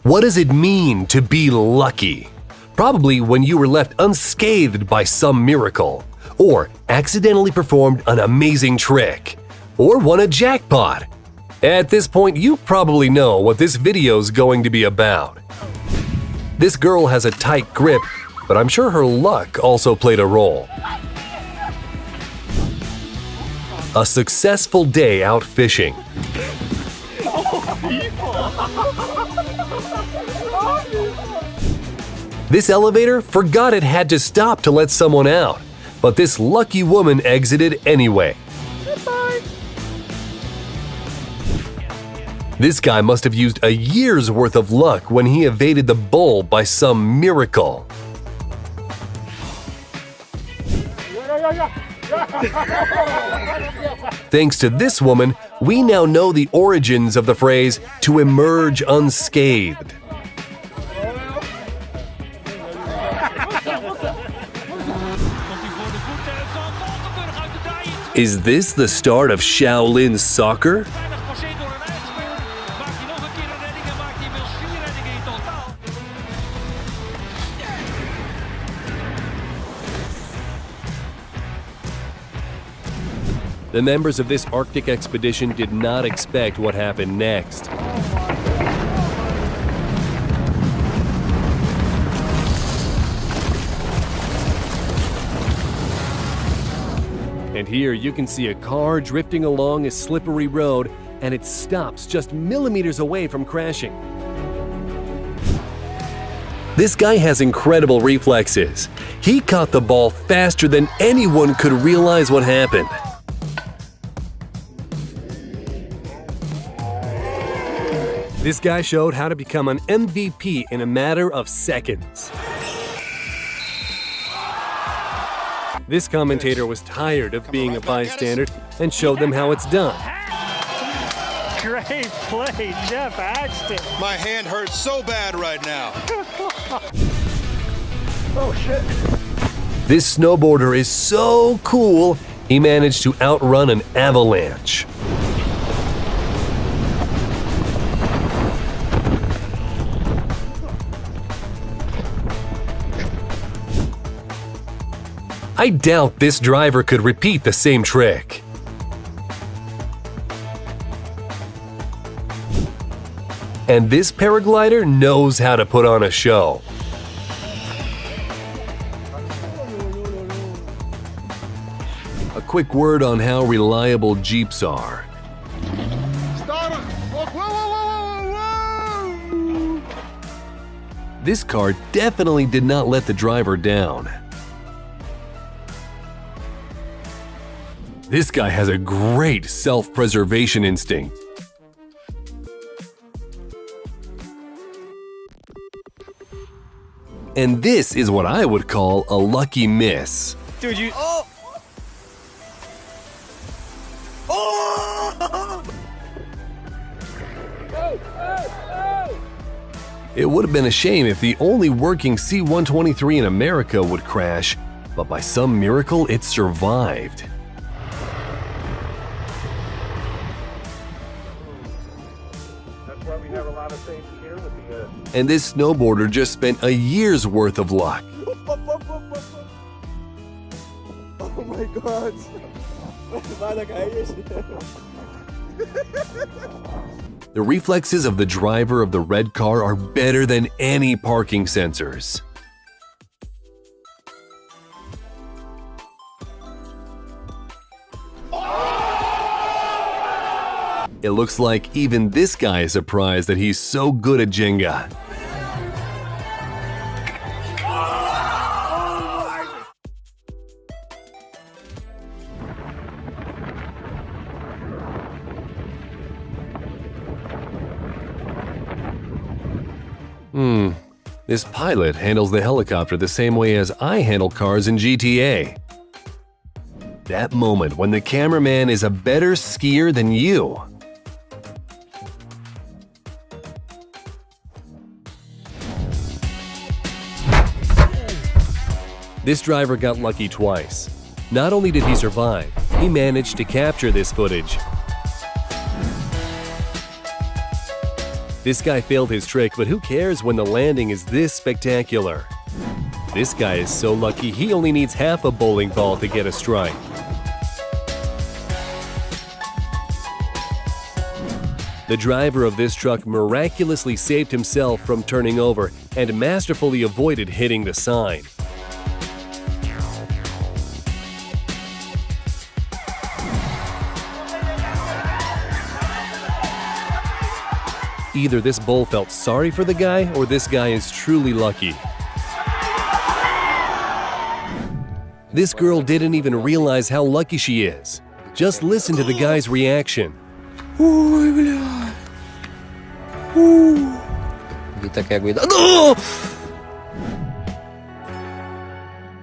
What does it mean to be lucky? Probably when you were left unscathed by some miracle, or accidentally performed an amazing trick, or won a jackpot. At this point, you probably know what this video's going to be about. This girl has a tight grip, but I'm sure her luck also played a role. A successful day out fishing. This elevator forgot it had to stop to let someone out, but this lucky woman exited anyway. This guy must have used a year's worth of luck when he evaded the bull by some miracle. Thanks to this woman, we now know the origins of the phrase "to emerge unscathed." Is this the start of Shaolin soccer? The members of this Arctic expedition did not expect what happened next. And here you can see a car drifting along a slippery road, and it stops just millimeters away from crashing. This guy has incredible reflexes. He caught the ball faster than anyone could realize what happened. This guy showed how to become an MVP in a matter of seconds. This commentator was tired of being a bystander and showed them how it's done. Great play, Jeff Axton. My hand hurts so bad right now. Oh, shit. This snowboarder is so cool, he managed to outrun an avalanche. I doubt this driver could repeat the same trick. And this paraglider knows how to put on a show. A quick word on how reliable Jeeps are. This car definitely did not let the driver down. This guy has a great self-preservation instinct. And this is what I would call a lucky miss. Dude, you... Oh! Oh! It would have been a shame if the only working C-123 in America would crash, but by some miracle it survived. We have a lot of things here with the And this snowboarder just spent a year's worth of luck. Oh my God. The reflexes of the driver of the red car are better than any parking sensors. It looks like even this guy is surprised that he's so good at Jenga. This pilot handles the helicopter the same way as I handle cars in GTA. That moment when the cameraman is a better skier than you. This driver got lucky twice. Not only did he survive, he managed to capture this footage. This guy failed his trick, but who cares when the landing is this spectacular? This guy is so lucky he only needs half a bowling ball to get a strike. The driver of this truck miraculously saved himself from turning over and masterfully avoided hitting the sign. Either this bull felt sorry for the guy or this guy is truly lucky. This girl didn't even realize how lucky she is. Just listen to the guy's reaction.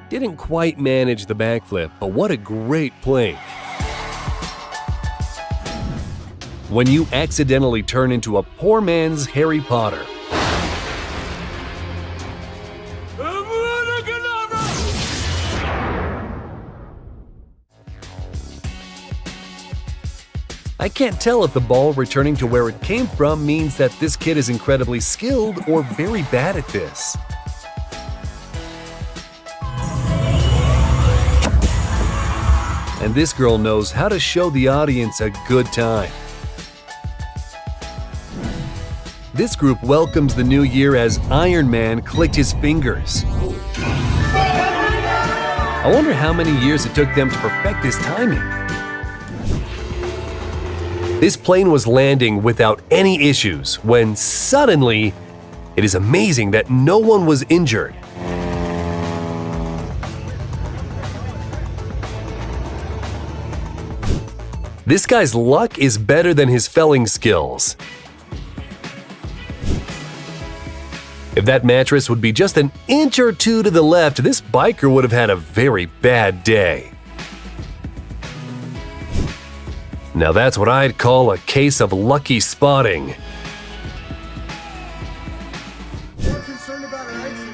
Didn't quite manage the backflip, but what a great plank. When you accidentally turn into a poor man's Harry Potter. I can't tell if the ball returning to where it came from means that this kid is incredibly skilled or very bad at this. And this girl knows how to show the audience a good time. This group welcomes the new year as Iron Man clicked his fingers. I wonder how many years it took them to perfect this timing. This plane was landing without any issues when suddenly, it is amazing that no one was injured. This guy's luck is better than his felling skills. If that mattress would be just an inch or two to the left, this biker would have had a very bad day. Now that's what I'd call a case of lucky spotting.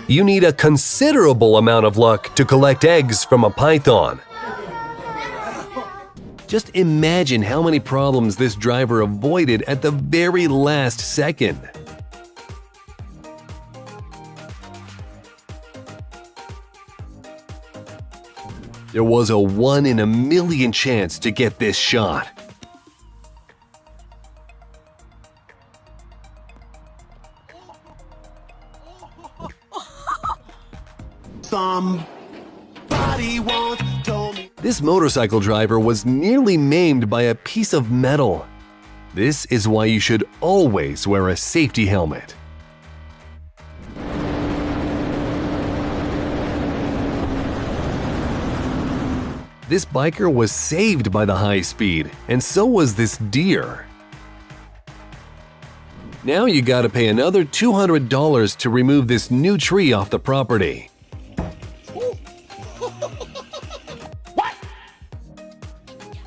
You need a considerable amount of luck to collect eggs from a python. Just imagine how many problems this driver avoided at the very last second. There was a 1 in a million chance to get this shot. Somebody once told me. This motorcycle driver was nearly maimed by a piece of metal. This is why you should always wear a safety helmet. This biker was saved by the high speed, and so was this deer. Now you gotta pay another $200 to remove this new tree off the property.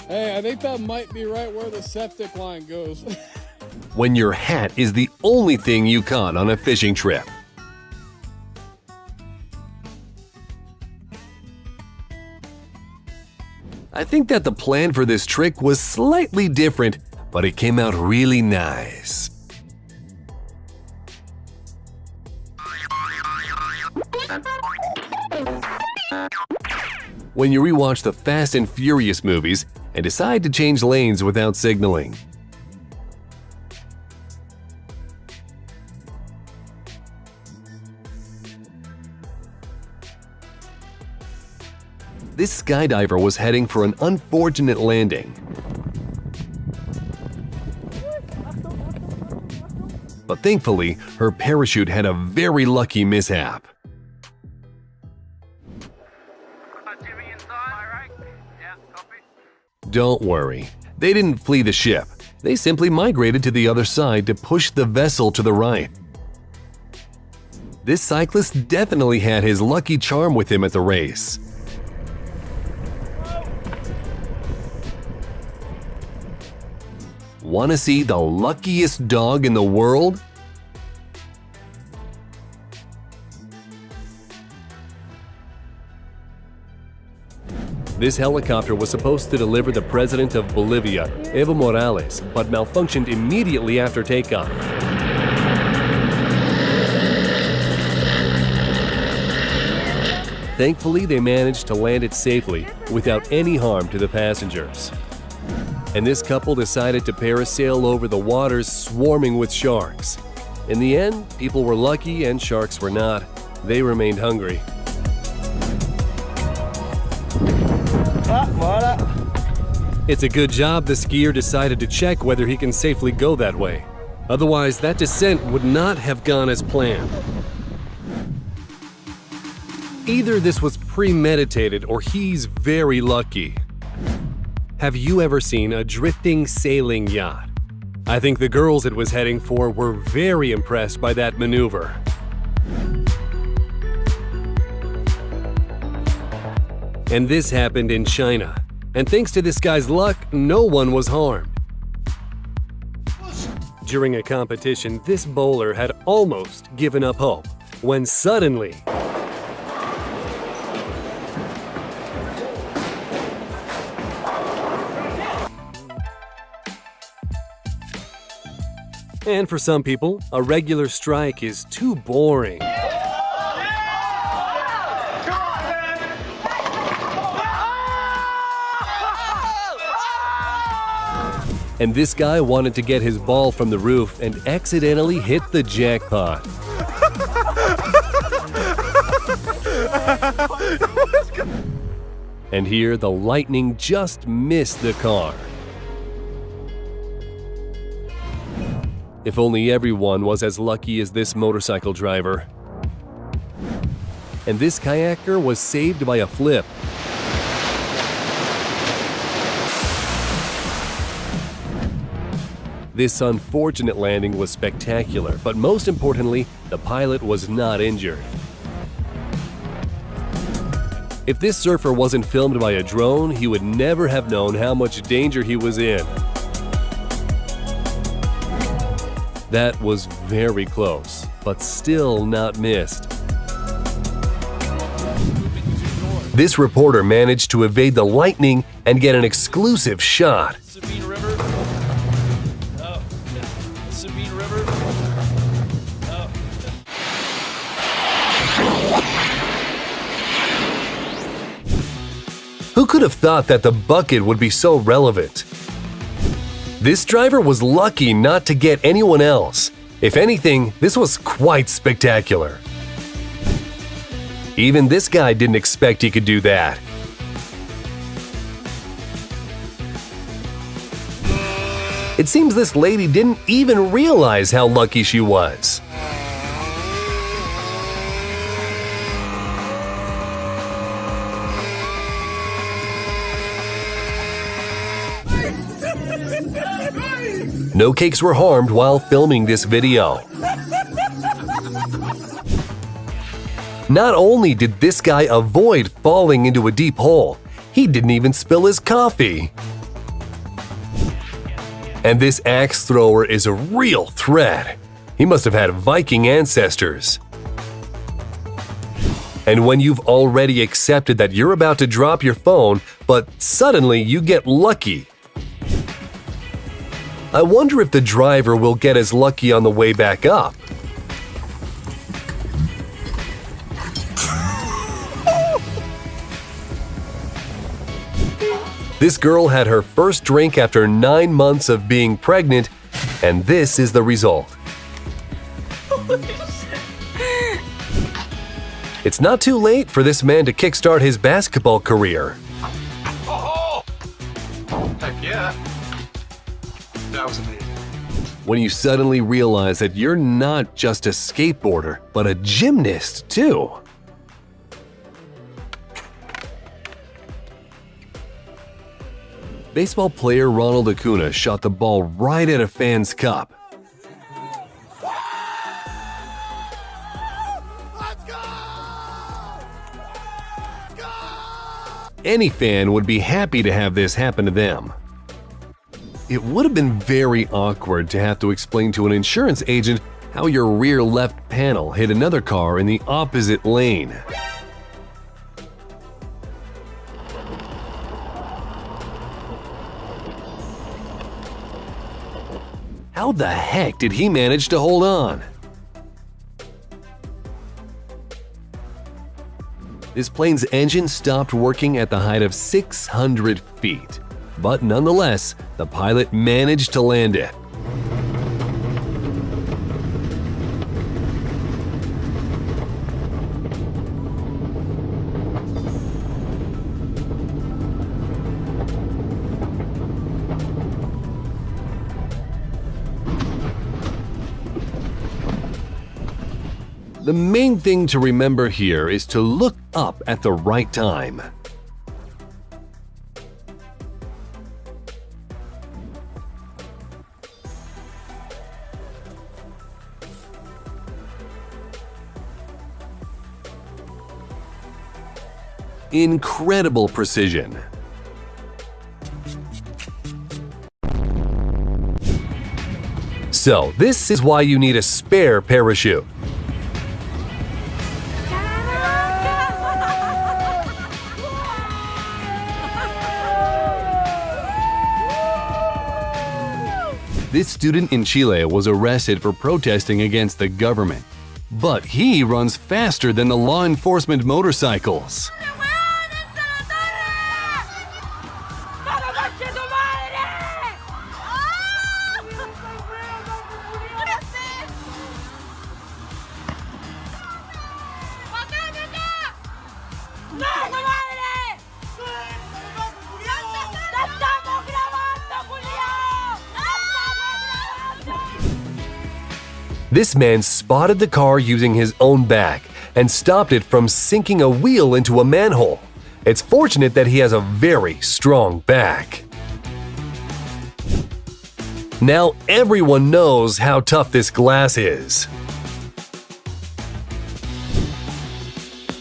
Hey, I think that might be right where the septic line goes. When your hat is the only thing you caught on a fishing trip. I think that the plan for this trick was slightly different, but it came out really nice. When you rewatch the Fast and Furious movies and decide to change lanes without signaling. This skydiver was heading for an unfortunate landing. But thankfully, her parachute had a very lucky mishap. Don't worry, they didn't flee the ship. They simply migrated to the other side to push the vessel to the right. This cyclist definitely had his lucky charm with him at the race. Want to see the luckiest dog in the world? This helicopter was supposed to deliver the president of Bolivia, Evo Morales, but malfunctioned immediately after takeoff. Thankfully, they managed to land it safely without any harm to the passengers. And this couple decided to parasail over the waters swarming with sharks. In the end, people were lucky and sharks were not. They remained hungry. It's a good job the skier decided to check whether he can safely go that way. Otherwise, that descent would not have gone as planned. Either this was premeditated or he's very lucky. Have you ever seen a drifting sailing yacht? I think the girls it was heading for were very impressed by that maneuver. And this happened in China. And thanks to this guy's luck, no one was harmed. During a competition, this bowler had almost given up hope when suddenly and for some people, a regular strike is too boring. And this guy wanted to get his ball from the roof and accidentally hit the jackpot. And here, the lightning just missed the car. If only everyone was as lucky as this motorcycle driver. And this kayaker was saved by a flip. This unfortunate landing was spectacular, but most importantly, the pilot was not injured. If this surfer wasn't filmed by a drone, he would never have known how much danger he was in. That was very close, but still not missed. This reporter managed to evade the lightning and get an exclusive shot. Who could have thought that the bucket would be so relevant? This driver was lucky not to get anyone else. If anything, this was quite spectacular. Even this guy didn't expect he could do that. It seems this lady didn't even realize how lucky she was. No cakes were harmed while filming this video. Not only did this guy avoid falling into a deep hole, he didn't even spill his coffee. And this axe thrower is a real threat. He must have had Viking ancestors. And when you've already accepted that you're about to drop your phone, but suddenly you get lucky, I wonder if the driver will get as lucky on the way back up. This girl had her first drink after 9 months of being pregnant, and this is the result. It's not too late for this man to kickstart his basketball career. Heck yeah. That was amazing. When you suddenly realize that you're not just a skateboarder, but a gymnast too. Baseball player Ronald Acuna shot the ball right at a fan's cup. Any fan would be happy to have this happen to them. It would have been very awkward to have to explain to an insurance agent how your rear left panel hit another car in the opposite lane. How the heck did he manage to hold on? This plane's engine stopped working at the height of 600 feet. But nonetheless, the pilot managed to land it. The main thing to remember here is to look up at the right time. Incredible precision. So, this is why you need a spare parachute. This student in Chile was arrested for protesting against the government. But he runs faster than the law enforcement motorcycles. This man spotted the car using his own back and stopped it from sinking a wheel into a manhole. It's fortunate that he has a very strong back. Now everyone knows how tough this glass is.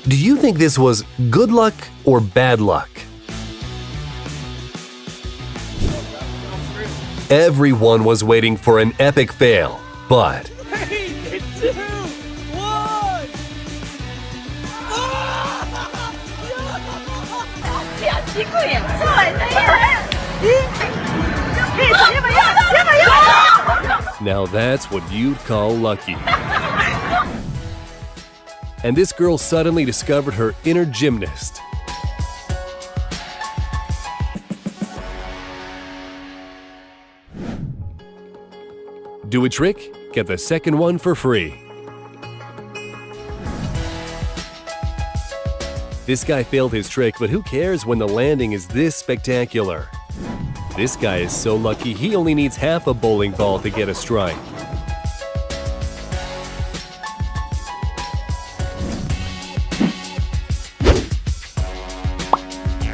Do you think this was good luck or bad luck? Everyone was waiting for an epic fail, but 3, 2, 1. now that's what you'd call lucky. And this girl suddenly discovered her inner gymnast. Do a trick? Get the second one for free. This guy failed his trick, but who cares when the landing is this spectacular? This guy is so lucky he only needs half a bowling ball to get a strike.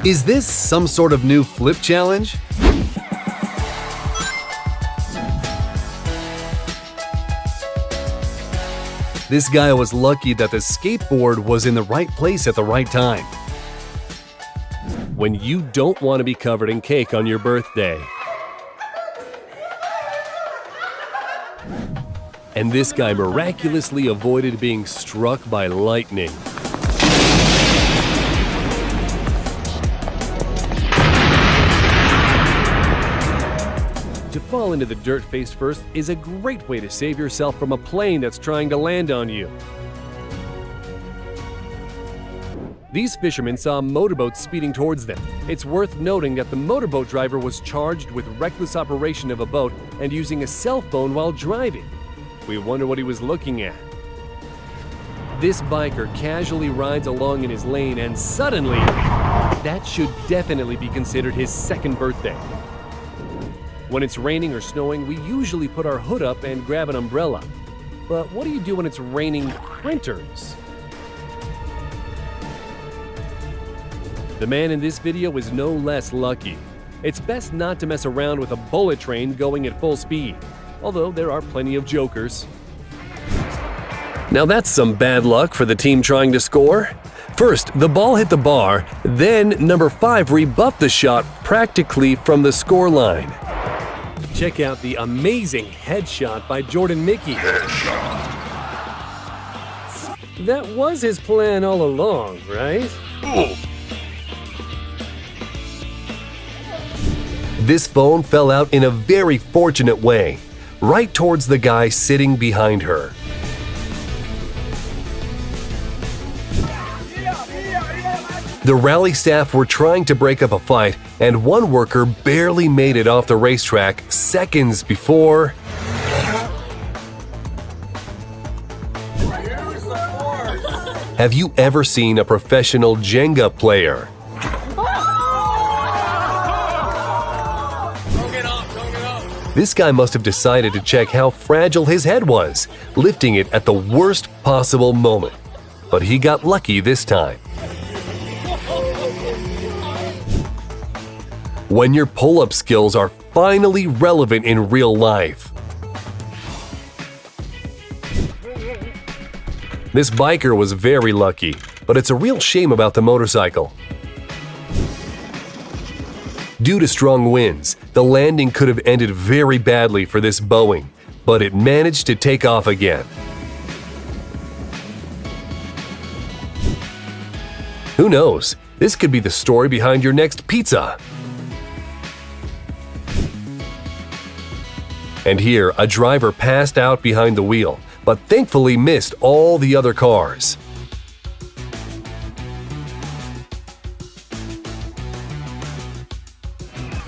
Is this some sort of new flip challenge? This guy was lucky that the skateboard was in the right place at the right time. When you don't want to be covered in cake on your birthday. And this guy miraculously avoided being struck by lightning. To fall into the dirt face first is a great way to save yourself from a plane that's trying to land on you. These fishermen saw a motorboat speeding towards them. It's worth noting that the motorboat driver was charged with reckless operation of a boat and using a cell phone while driving. We wonder what he was looking at. This biker casually rides along in his lane and suddenly, that should definitely be considered his second birthday. When it's raining or snowing, we usually put our hood up and grab an umbrella. But what do you do when it's raining printers? The man in this video is no less lucky. It's best not to mess around with a bullet train going at full speed, although there are plenty of jokers. Now that's some bad luck for the team trying to score. First, the ball hit the bar, then number 5 rebuffed the shot practically from the score line. Check out the amazing headshot by Jordan Mickey. That was his plan all along, right? This phone fell out in a very fortunate way, right towards the guy sitting behind her. The rally staff were trying to break up a fight, and one worker barely made it off the racetrack seconds before… Have you ever seen a professional Jenga player? This guy must have decided to check how fragile his head was, lifting it at the worst possible moment. But he got lucky this time. When your pull-up skills are finally relevant in real life. This biker was very lucky, but it's a real shame about the motorcycle. Due to strong winds, the landing could have ended very badly for this Boeing, but it managed to take off again. Who knows? This could be the story behind your next pizza. And here, a driver passed out behind the wheel, but thankfully missed all the other cars.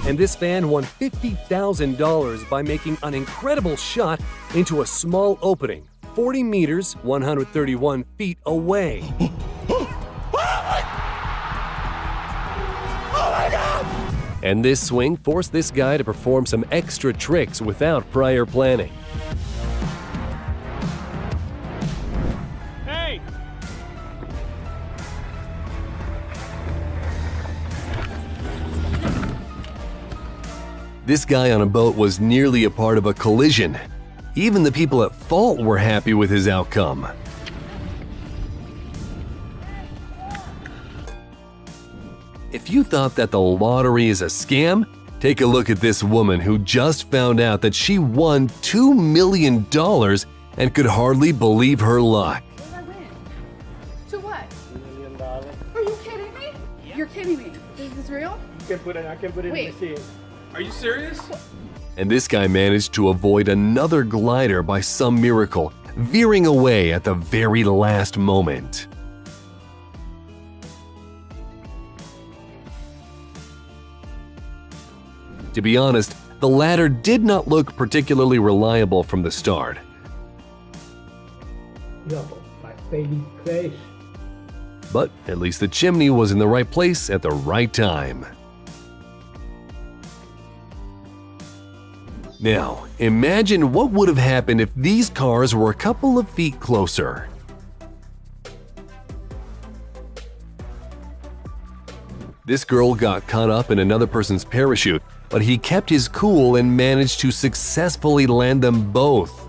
And this fan won $50,000 by making an incredible shot into a small opening, 40 meters, 131 feet away. And this swing forced this guy to perform some extra tricks without prior planning. Hey! This guy on a boat was nearly a part of a collision. Even the people at fault were happy with his outcome. If you thought that the lottery is a scam, take a look at this woman who just found out that she won $2 million and could hardly believe her luck. What did I win? To what? $1 million. Are you kidding me? You're kidding me. Is this real? I can put it in Wait. the machine. Are you serious? And this guy managed to avoid another glider by some miracle, veering away at the very last moment. To be honest, the ladder did not look particularly reliable from the start. Yo, my baby place. But at least the chimney was in the right place at the right time. Now, imagine what would have happened if these cars were a couple of feet closer. This girl got caught up in another person's parachute, but he kept his cool and managed to successfully land them both.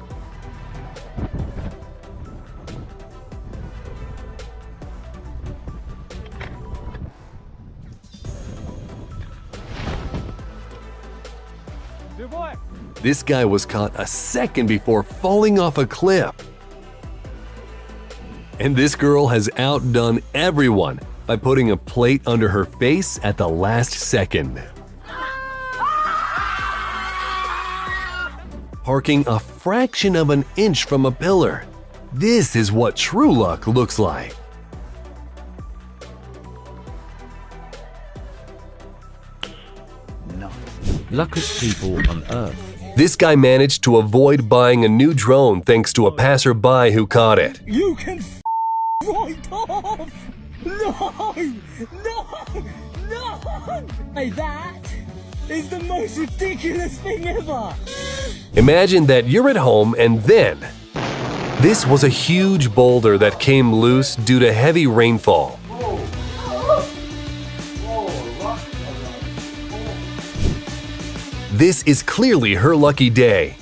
Good boy. This guy was caught a second before falling off a cliff. And this girl has outdone everyone by putting a plate under her face at the last second. Parking a fraction of an inch from a pillar. This is what true luck looks like. Luckiest people on earth. This guy managed to avoid buying a new drone thanks to a passerby who caught it. You can right off! No! No! No! Hey, that is the most ridiculous thing ever! Imagine that you're at home and then… This was a huge boulder that came loose due to heavy rainfall. This is clearly her lucky day.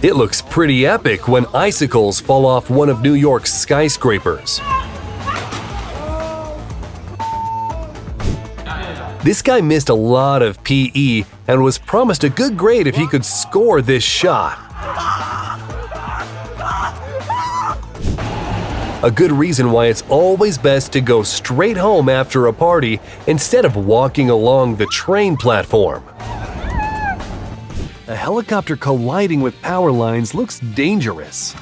It looks pretty epic when icicles fall off one of New York's skyscrapers. This guy missed a lot of PE and was promised a good grade if he could score this shot. A good reason why it's always best to go straight home after a party instead of walking along the train platform. A helicopter colliding with power lines looks dangerous.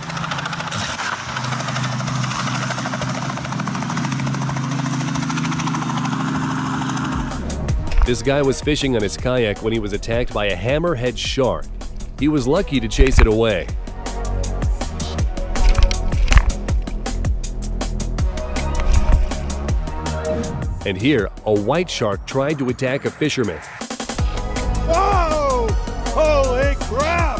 This guy was fishing on his kayak when he was attacked by a hammerhead shark. He was lucky to chase it away. And here, a white shark tried to attack a fisherman. Whoa! Holy crap!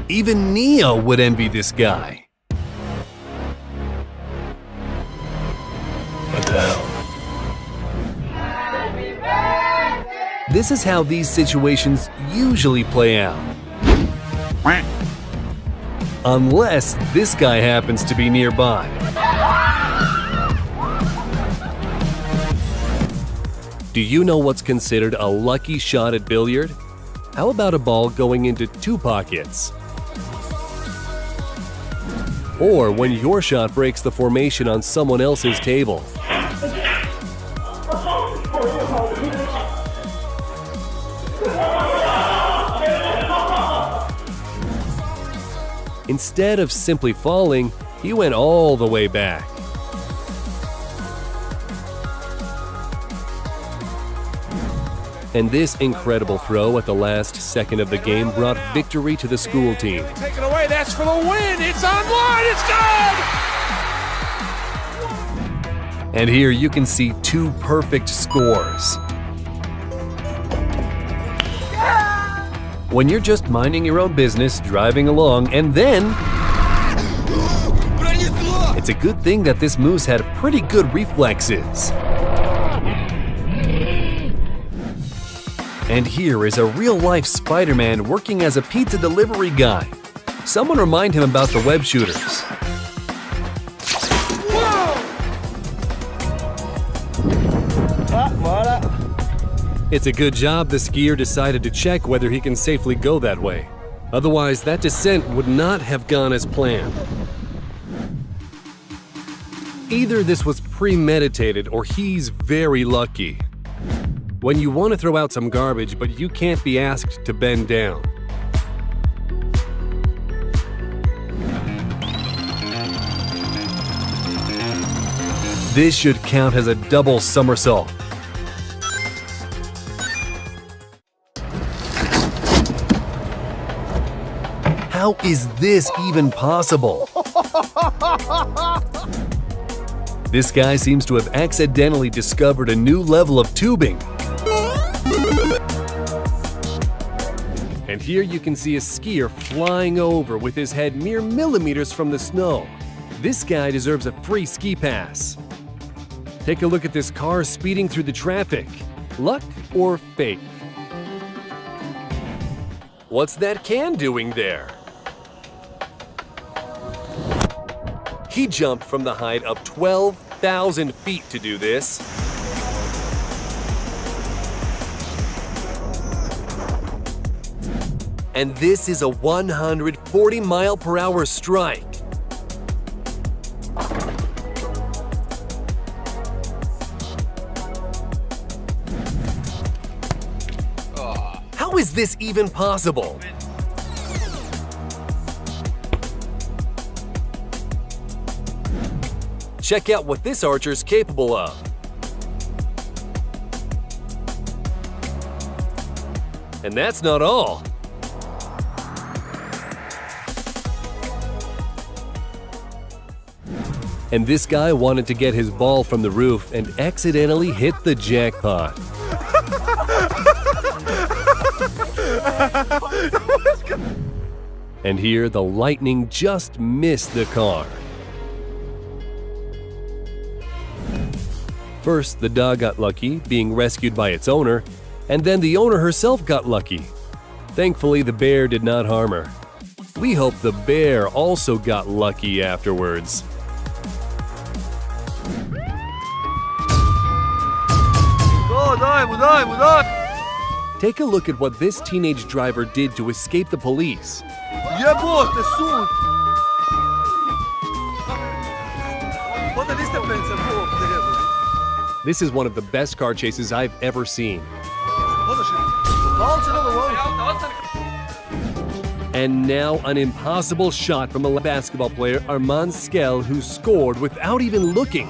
Even Neo would envy this guy. What the hell? This is how these situations usually play out. Unless this guy happens to be nearby. Do you know what's considered a lucky shot at billiard? How about a ball going into 2 pockets? Or when your shot breaks the formation on someone else's table. Instead of simply falling, he went all the way back. And this incredible throw at the last second of the game brought victory to the school team. Take it away, that's for the win! It's online, it's good! And here you can see 2 perfect scores. When you're just minding your own business, driving along, and then... It's a good thing that this moose had pretty good reflexes. And here is a real-life Spider-Man working as a pizza delivery guy. Someone remind him about the web shooters. It's a good job the skier decided to check whether he can safely go that way. Otherwise, that descent would not have gone as planned. Either this was premeditated or he's very lucky. When you want to throw out some garbage, but you can't be asked to bend down. This should count as a double somersault. How is this even possible? This guy seems to have accidentally discovered a new level of tubing. And here you can see a skier flying over with his head mere millimeters from the snow. This guy deserves a free ski pass. Take a look at this car speeding through the traffic. Luck or fate? What's that can doing there? He jumped from the height of 12,000 feet to do this. And this is a 140 mile per hour strike. How is this even possible? Check out what this archer's capable of. And that's not all. And this guy wanted to get his ball from the roof and accidentally hit the jackpot. And here the lightning just missed the car. First, the dog got lucky, being rescued by its owner, and then the owner herself got lucky. Thankfully, the bear did not harm her. We hope the bear also got lucky afterwards. Take a look at what this teenage driver did to escape the police. This is one of the best car chases I've ever seen. And now an impossible shot from a basketball player, Armand Skell, who scored without even looking.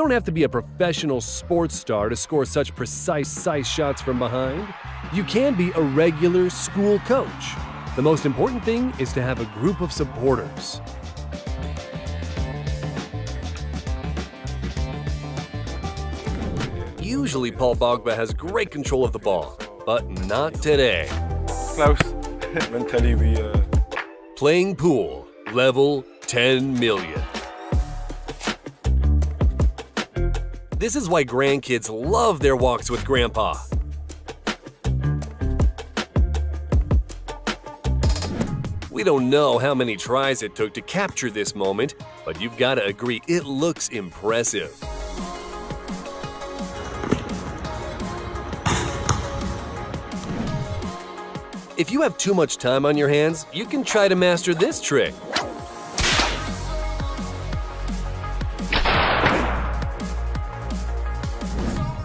don't have to be a professional sports star to score such precise sight shots from behind. You can be a regular school coach. The most important thing is to have a group of supporters. Usually Paul Pogba has great control of the ball, but not today. Klaus, mentally we Playing pool, level 10 million. This is why grandkids love their walks with Grandpa. We don't know how many tries it took to capture this moment, but you've got to agree it looks impressive. If you have too much time on your hands, you can try to master this trick.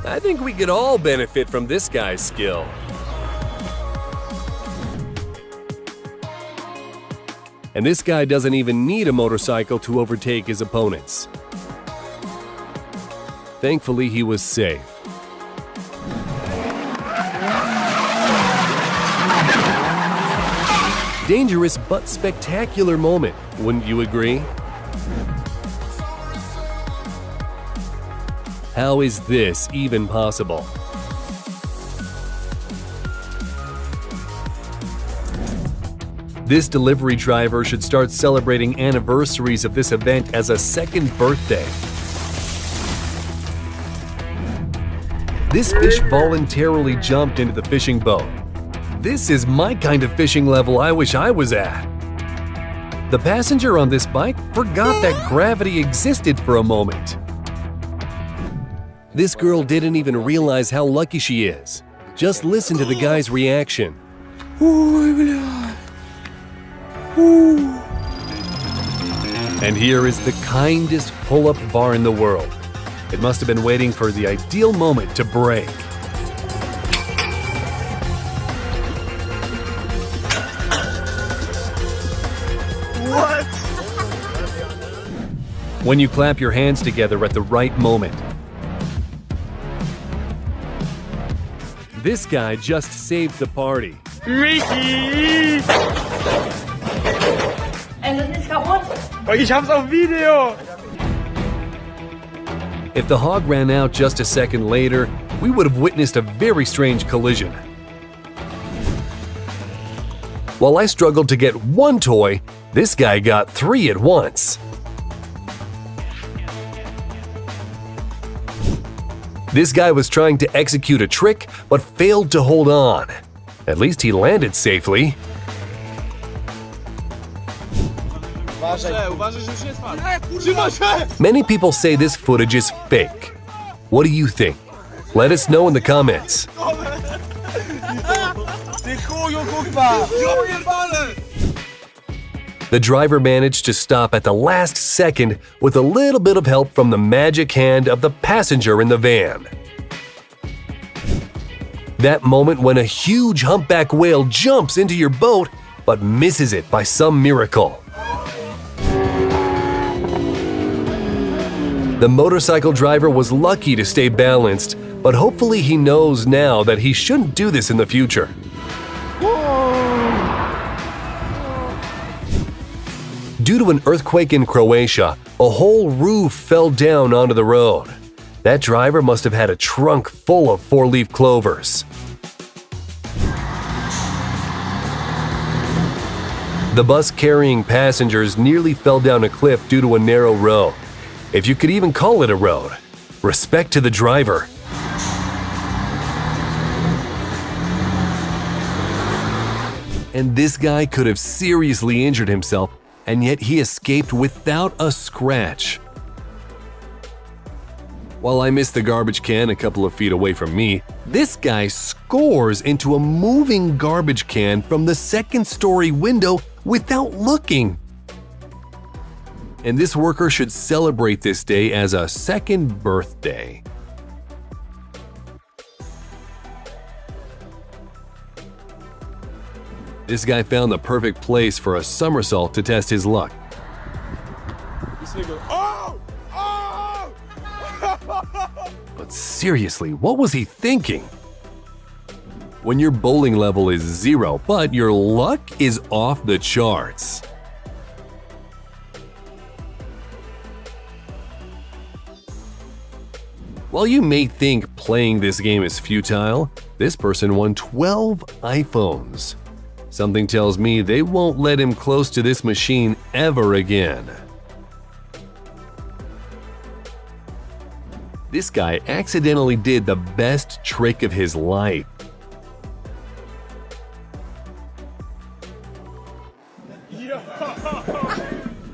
I think we could all benefit from this guy's skill. And this guy doesn't even need a motorcycle to overtake his opponents. Thankfully, he was safe. Dangerous but spectacular moment, wouldn't you agree? How is this even possible? This delivery driver should start celebrating anniversaries of this event as a second birthday. This fish voluntarily jumped into the fishing boat. This is my kind of fishing level I wish I was at. The passenger on this bike forgot that gravity existed for a moment. This girl didn't even realize how lucky she is. Just listen to the guy's reaction. And here is the kindest pull-up bar in the world. It must have been waiting for the ideal moment to break. What? When you clap your hands together at the right moment. This guy just saved the party. Ich hab's auf Video! If the hog ran out just a second later, we would have witnessed a very strange collision. While I struggled to get one toy, this guy got 3 at once. This guy was trying to execute a trick, but failed to hold on. At least he landed safely. Many people say this footage is fake. What do you think? Let us know in the comments. The driver managed to stop at the last second with a little bit of help from the magic hand of the passenger in the van. That moment when a huge humpback whale jumps into your boat but misses it by some miracle. The motorcycle driver was lucky to stay balanced, but hopefully he knows now that he shouldn't do this in the future. Due to an earthquake in Croatia, a whole roof fell down onto the road. That driver must have had a trunk full of 4-leaf clovers. The bus carrying passengers nearly fell down a cliff due to a narrow road. If you could even call it a road. Respect to the driver. And this guy could have seriously injured himself, and yet he escaped without a scratch. While I missed the garbage can a couple of feet away from me, this guy scores into a moving garbage can from the second-story window without looking. And this worker should celebrate this day as a second birthday. This guy found the perfect place for a somersault to test his luck. This nigga, oh! Seriously, what was he thinking? When your bowling level is 0, but your luck is off the charts. While you may think playing this game is futile, this person won 12 iPhones. Something tells me they won't let him close to this machine ever again. This guy accidentally did the best trick of his life.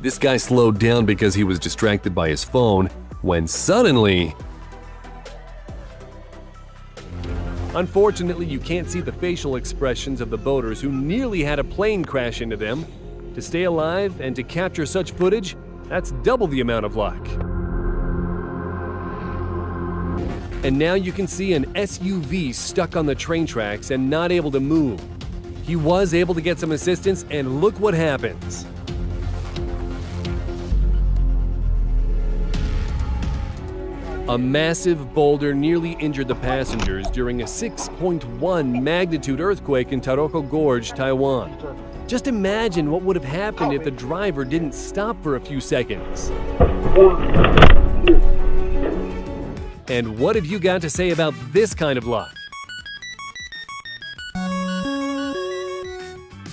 This guy slowed down because he was distracted by his phone, when suddenly… Unfortunately, you can't see the facial expressions of the boaters who nearly had a plane crash into them. To stay alive and to capture such footage, that's double the amount of luck. And now you can see an SUV stuck on the train tracks and not able to move. He was able to get some assistance, and look what happens. A massive boulder nearly injured the passengers during a 6.1 magnitude earthquake in Taroko Gorge, Taiwan. Just imagine what would have happened if the driver didn't stop for a few seconds. And what have you got to say about this kind of luck?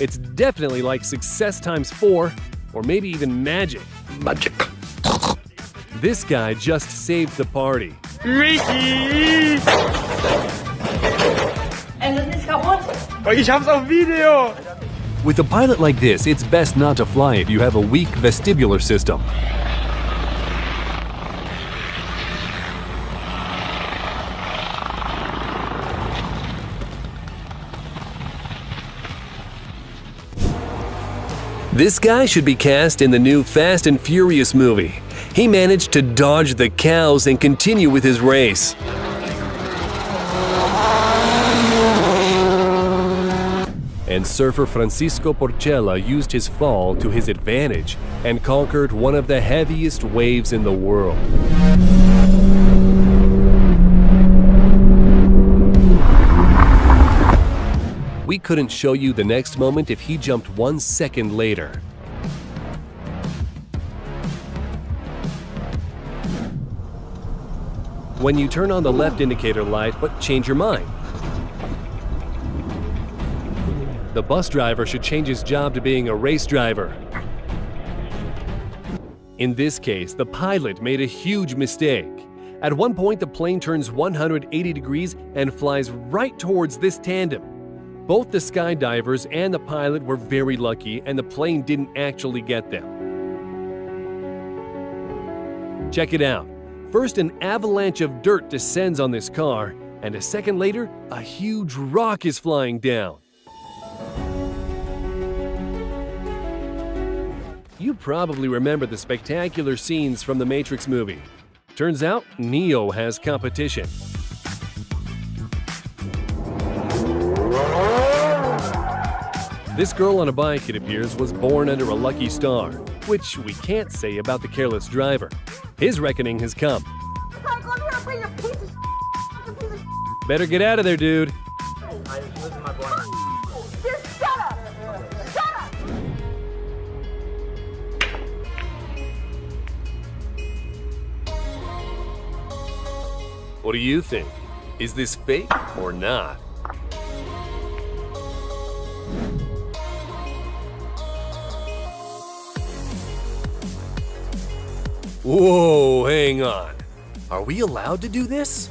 It's definitely like success times 4, or maybe even magic. Magic. This guy just saved the party. Ich hab's auf Video! With a pilot like this, it's best not to fly if you have a weak vestibular system. This guy should be cast in the new Fast and Furious movie. He managed to dodge the cows and continue with his race. And surfer Francisco Porchela used his fall to his advantage and conquered one of the heaviest waves in the world. We couldn't show you the next moment if he jumped 1 second later. When you turn on the left indicator light but change your mind. The bus driver should change his job to being a race driver. In this case, the pilot made a huge mistake. At one point, the plane turns 180 degrees and flies right towards this tandem. Both the skydivers and the pilot were very lucky, and the plane didn't actually get them. Check it out. First, an avalanche of dirt descends on this car, and a second later, a huge rock is flying down. You probably remember the spectacular scenes from the Matrix movie. Turns out, Neo has competition. This girl on a bike, it appears, was born under a lucky star, which we can't say about the careless driver. His reckoning has come. Better get out of there, dude. What do you think? Is this fake or not? Whoa, hang on. Are we allowed to do this?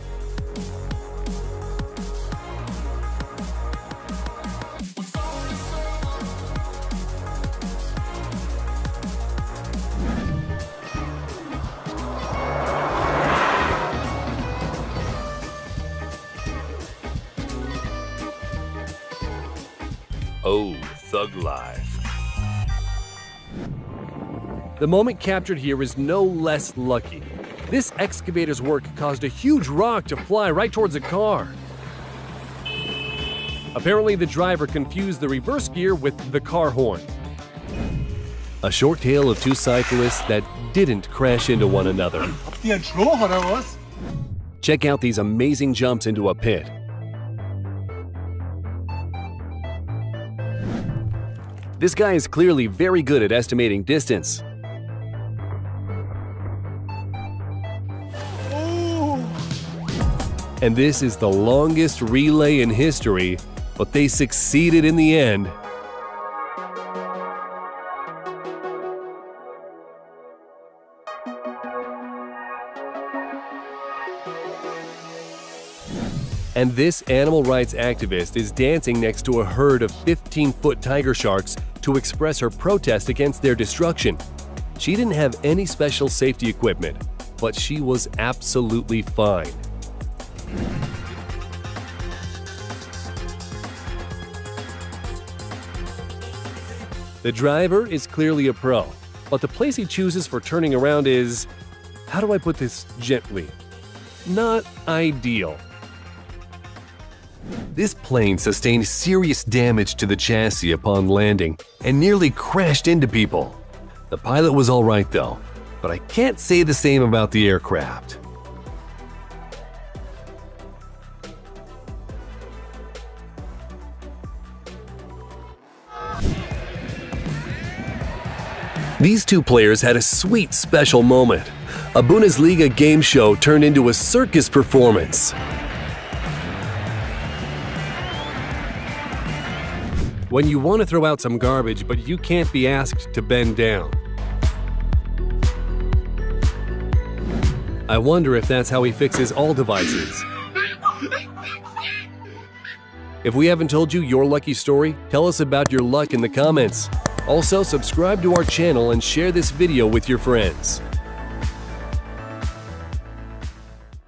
Oh, thug life. The moment captured here is no less lucky. This excavator's work caused a huge rock to fly right towards a car. Apparently, the driver confused the reverse gear with the car horn. A short tale of two cyclists that didn't crash into one another. Check out these amazing jumps into a pit. This guy is clearly very good at estimating distance. And this is the longest relay in history, but they succeeded in the end. And this animal rights activist is dancing next to a herd of 15-foot tiger sharks to express her protest against their destruction. She didn't have any special safety equipment, but she was absolutely fine. The driver is clearly a pro, but the place he chooses for turning around is, how do I put this gently, not ideal. This plane sustained serious damage to the chassis upon landing and nearly crashed into people. The pilot was all right though, but I can't say the same about the aircraft. These two players had a sweet special moment. A Bundesliga game show turned into a circus performance. When you want to throw out some garbage, but you can't be asked to bend down. I wonder if that's how he fixes all devices. If we haven't told you your lucky story, tell us about your luck in the comments. Also, subscribe to our channel and share this video with your friends.